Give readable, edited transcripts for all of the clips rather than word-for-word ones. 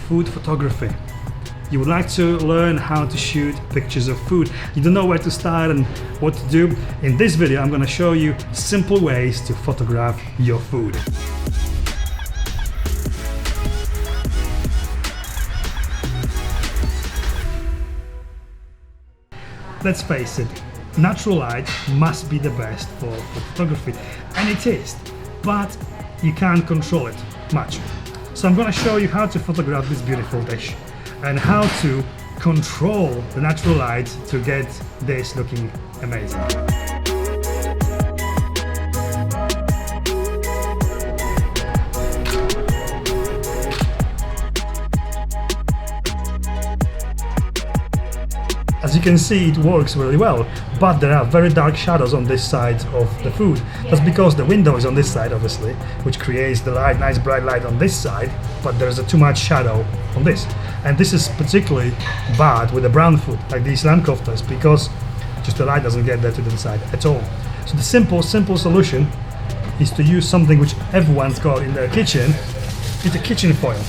food photography. You would like to learn how to shoot pictures of food. You don't know where to start and what to do. In this video, I'm going to show you simple ways to photograph your food. Let's face it, natural light must be the best for photography, and it is, but you can't control it much. So I'm going to show you how to photograph this beautiful dish and how to control the natural light to get this looking amazing. As you can see, it works really well, but there are very dark shadows on this side of the food. That's because the window is on this side, obviously, which creates the light, nice bright light on this side, but there's too much shadow on this. And this is particularly bad with the brown food, like these lamb koftas, because just the light doesn't get there to the side at all. So the simple solution is to use something which everyone's got in their kitchen. It's a kitchen foil.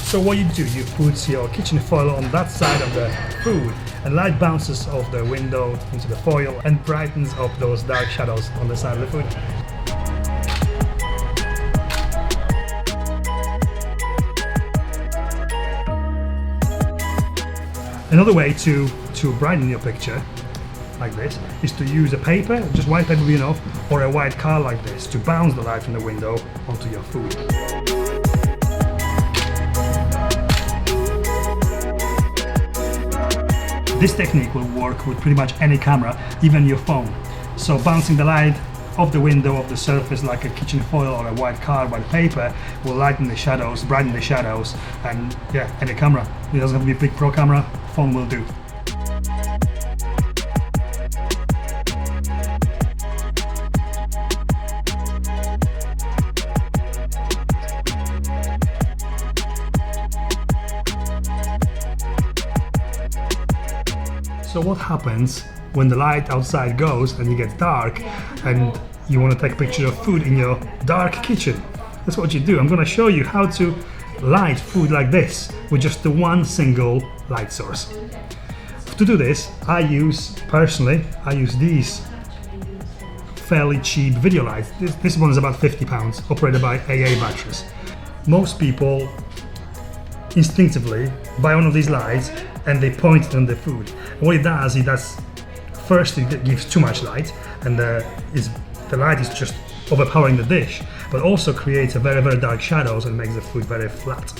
So what you do, you put your kitchen foil on that side of the food, and light bounces off the window into the foil and brightens up those dark shadows on the side of the food. Another way to brighten your picture, like this, is to use a paper, just white paper will be enough, or a white card like this, to bounce the light from the window onto your food. This technique will work with pretty much any camera, even your phone. So bouncing the light off the window of the surface like a kitchen foil or a white card, white paper, will lighten the shadows, brighten the shadows, and yeah, any camera. It doesn't have to be a big pro camera, phone will do. So what happens when the light outside goes and it gets dark and you want to take a picture of food in your dark kitchen? That's what you do. I'm going to show you how to light food like this with just the one single light source. To do this, I use these fairly cheap video lights. This one is about £50, operated by AA batteries. Most people instinctively buy one of these lights and they point it on the food. And what it does, first it gives too much light, and the light is just overpowering the dish, but also creates a very, very dark shadows and makes the food very flat.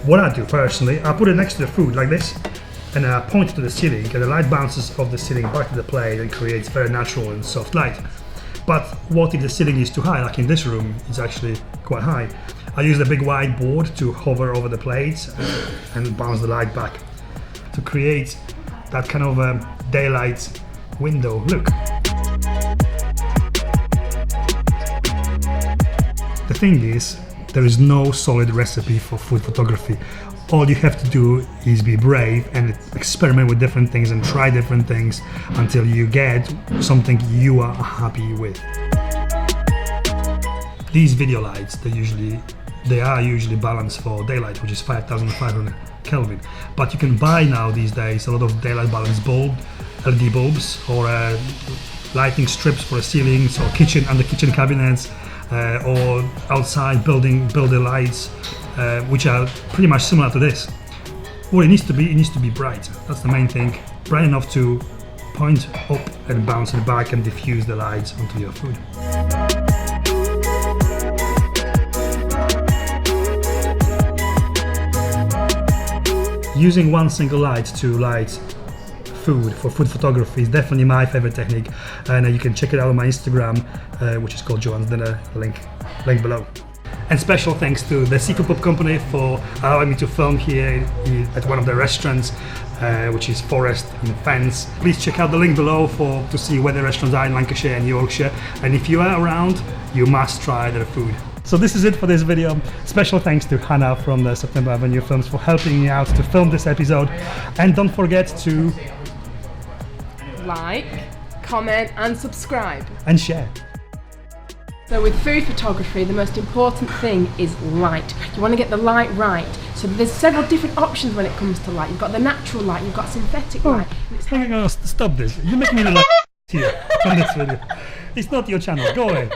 What I do personally, I put it next to the food like this, and I point it to the ceiling, and the light bounces off the ceiling back to the plate and creates very natural and soft light. But what if the ceiling is too high, like in this room, it's actually quite high. I use the big white board to hover over the plates and bounce the light back to create that kind of daylight window look. The thing is, there is no solid recipe for food photography. All you have to do is be brave and experiment with different things and try different things until you get something you are happy with. These video lights, they are usually balanced for daylight, which is 5,500 Kelvin. But you can buy now these days a lot of daylight balance LED bulbs, or lighting strips for ceilings or under kitchen cabinets, or outside building lights, which are pretty much similar to this. What it needs to be bright. That's the main thing. Bright enough to point up and bounce it back and diffuse the lights onto your food. Using one single light to light food for food photography is definitely my favorite technique, and you can check it out on my Instagram, which is called Johan's Dinner, link below. And special thanks to the Seafood Pub Company for allowing me to film here at one of the restaurants, which is Forest in Fens. Please check out the link below to see where the restaurants are in Lancashire and Yorkshire, and if you are around, you must try their food. So this is it for this video. Special thanks to Hannah from the September Avenue Films for helping me out to film this episode. And don't forget to like, comment and subscribe. And share. So with food photography, the most important thing is light. You want to get the light right. So there's several different options when it comes to light. You've got the natural light, you've got synthetic light. Hang on, stop this. You're making me look like here on this video. It's not your channel. Go away.